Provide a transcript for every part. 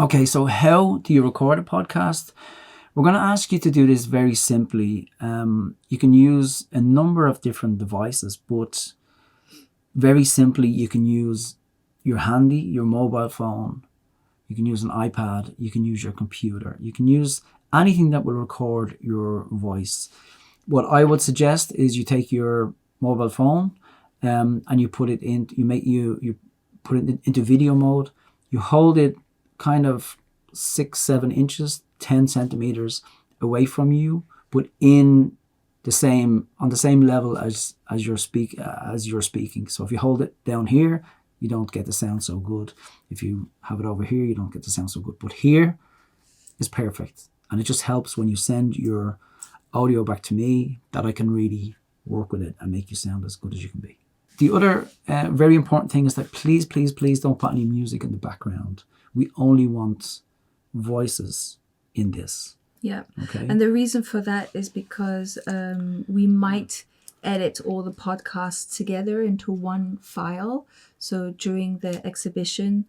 Okay, so how do you record a podcast? We're going to ask you to do this very simply. You can use a number of different devices, but very simply, you can use your handy, your mobile phone. You can use an iPad. You can use your computer. You can use anything that will record your voice. What I would suggest is you take your mobile phone, and you put it in. You put it into video mode. You hold it kind of 6-7 inches, 10 centimeters away from you, but on the same level as you're speaking. So if you hold it down here, you don't get the sound so good. If you have it over here, you don't get the sound so good. But here is perfect, and it just helps when you send your audio back to me that I can really work with it and make you sound as good as you can be. The other very important thing is that please, please, please don't put any music in the background. We only want voices in this. Yeah. Okay. And the reason for that is because we might edit all the podcasts together into one file. So during the exhibition,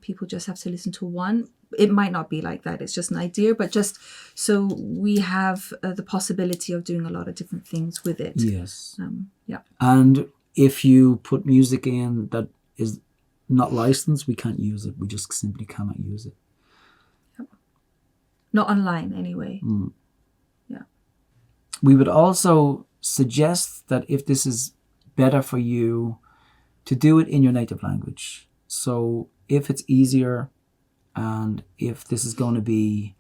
people just have to listen to one. It might not be like that. It's just an idea, but just so we have the possibility of doing a lot of different things with it. Yes. Yeah. And if you put music in that is not licensed, we can't use it. We just simply cannot use it. Yep. Not online anyway. Yeah. We would also suggest that if this is better for you, to do it in your native language. So if it's easier and if this is going to be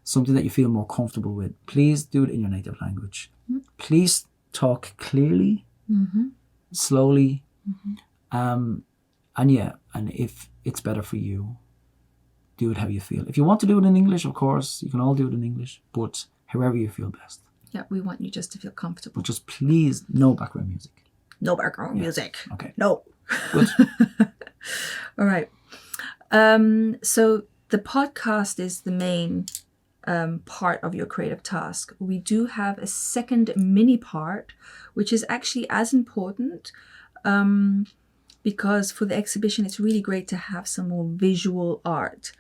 something that you feel more comfortable with, please do it in your native language. Please talk clearly, slowly, and if it's better for you, do it how you feel. If you want to do it in English, of course, you can all do it in English, but however you feel best. Yeah, we want you just to feel comfortable. But just please, no background music. No background music. Okay. No. Good. All right. So the podcast is the main part of your creative task. We do have a second mini part, which is actually as important, because for the exhibition, it's really great to have some more visual art.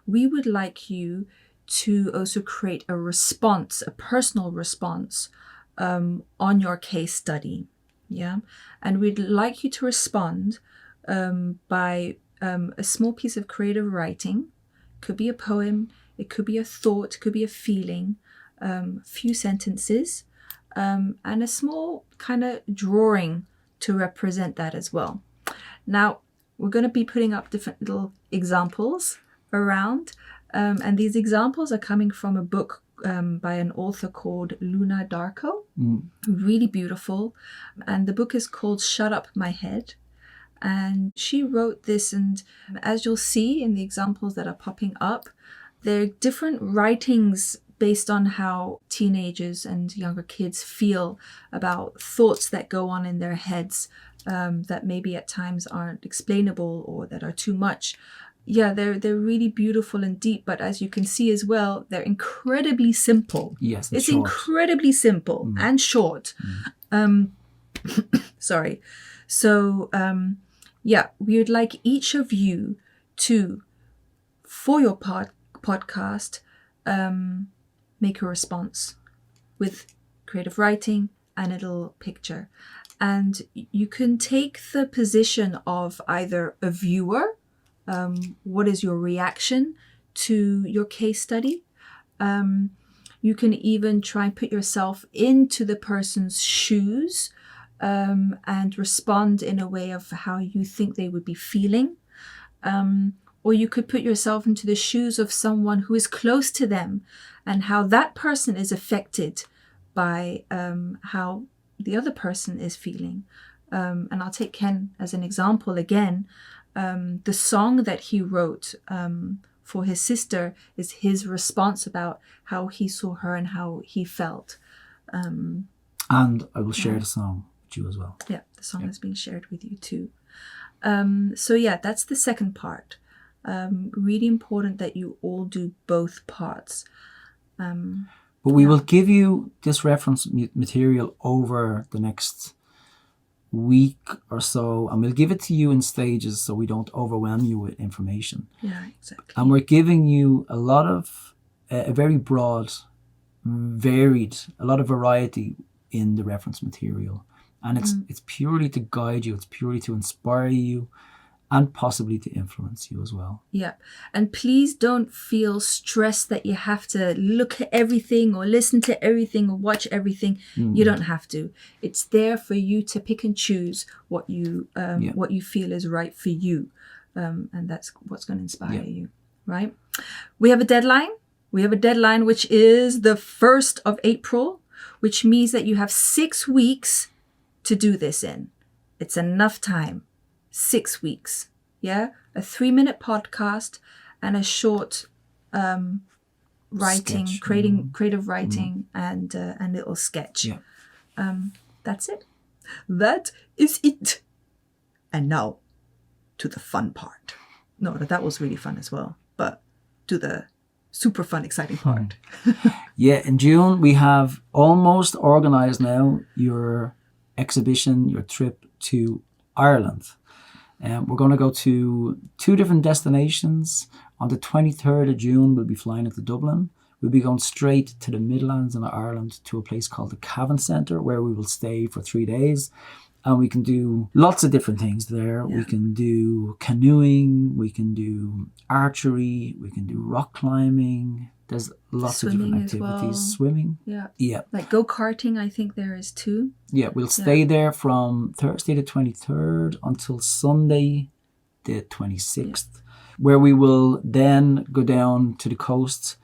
We would like you to also create a response, a personal response on your case study. Yeah. And we'd like you to respond by a small piece of creative writing. Could be a poem, it could be a thought, it could be a feeling, a few sentences, and a small kind of drawing to represent that as well. Now, we're going to be putting up different little examples around, and these examples are coming from a book by an author called Luna Darko. Really beautiful. And the book is called Shut Up My Head. And she wrote this, and as you'll see in the examples that are popping up, there are different writings based on how teenagers and younger kids feel about thoughts that go on in their heads that maybe at times aren't explainable or that are too much. Yeah, they're really beautiful and deep, but as you can see as well, they're incredibly simple. Yes, it's short. Incredibly simple and short. Sorry. So, we would like each of you to, for your podcast, make a response with creative writing and a little picture. And you can take the position of either a viewer. What is your reaction to your case study? You can even try and put yourself into the person's shoes and respond in a way of how you think they would be feeling. Or you could put yourself into the shoes of someone who is close to them and how that person is affected by how the other person is feeling. And I'll take Ken as an example again. The song that he wrote for his sister is his response about how he saw her and how he felt. And I will share the song with you as well. Yeah, the song is being shared with you too. That's the second part. Really important that you all do both parts. But we will give you this reference material over the next week or so, and we'll give it to you in stages so we don't overwhelm you with information. Yeah, exactly. And we're giving you a lot of, a very broad, varied, a lot of variety in the reference material. And it's purely to guide you, it's purely to inspire you, and possibly to influence you as well. Yeah. And please don't feel stressed that you have to look at everything or listen to everything or watch everything. You don't have to. It's there for you to pick and choose what you feel is right for you. And that's what's going to inspire you, right? We have a deadline. We have a deadline, which is the 1st of April, which means that you have 6 weeks to do this in. It's enough time. 6 weeks, yeah? A 3-minute podcast and a short writing, Sketch. creative writing and a little sketch. Yeah. That's it. That is it. And now to the fun part. No, that was really fun as well. But to the super fun, exciting part. Yeah, in June we have almost organized now your exhibition, your trip to Ireland. We're going to go to 2 different destinations. On the 23rd of June, we'll be flying into Dublin. We'll be going straight to the Midlands in Ireland to a place called the Cavan Centre, where we will stay for 3 days. And we can do lots of different things there. Yeah. We can do canoeing, we can do archery, we can do rock climbing. There's lots of different Swimming as activities. well. Swimming. Yeah. Yeah. Like go-karting, I think there is too. Yeah, we'll stay there from Thursday the 23rd until Sunday the 26th, where we will then go down to the coast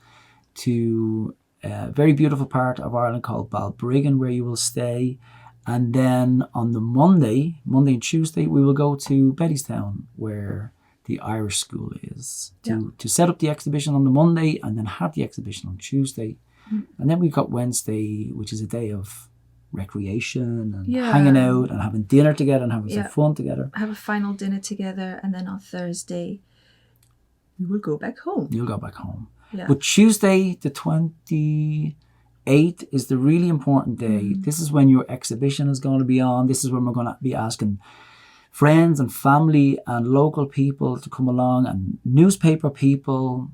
to a very beautiful part of Ireland called Balbriggan, where you will stay. And then on the Monday and Tuesday, we will go to Bettystown, where the Irish school is, to set up the exhibition on the Monday and then have the exhibition on Tuesday. And then we've got Wednesday, which is a day of recreation and hanging out and having dinner together and having some fun together. Have a final dinner together, and then on Thursday we will go back home. You'll go back home. Yeah. But Tuesday, the 28th, is the really important day. This is when your exhibition is going to be on. This is when we're going to be asking friends and family and local people to come along, and newspaper people,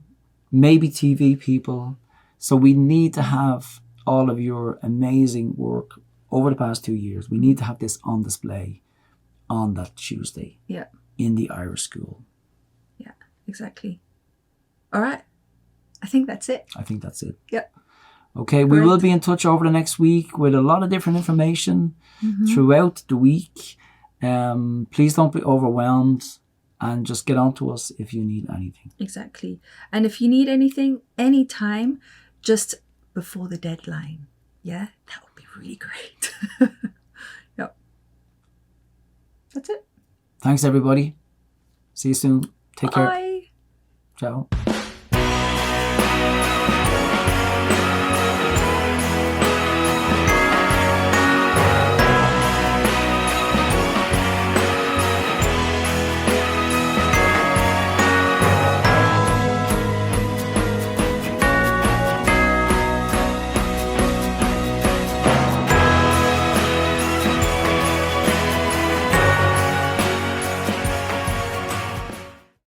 maybe TV people. So we need to have all of your amazing work over the past 2 years. We need to have this on display on that Tuesday in the Irish school. Yeah, exactly. All right. I think that's it. I think that's it. Yeah. Okay, we will be in touch over the next week with a lot of different information throughout the week. Please don't be overwhelmed, and just get on to us if you need anything. Exactly. And if you need anything, anytime, just before the deadline. Yeah, that would be really great. Yep. That's it. Thanks, everybody. See you soon. Take care. Bye. Ciao.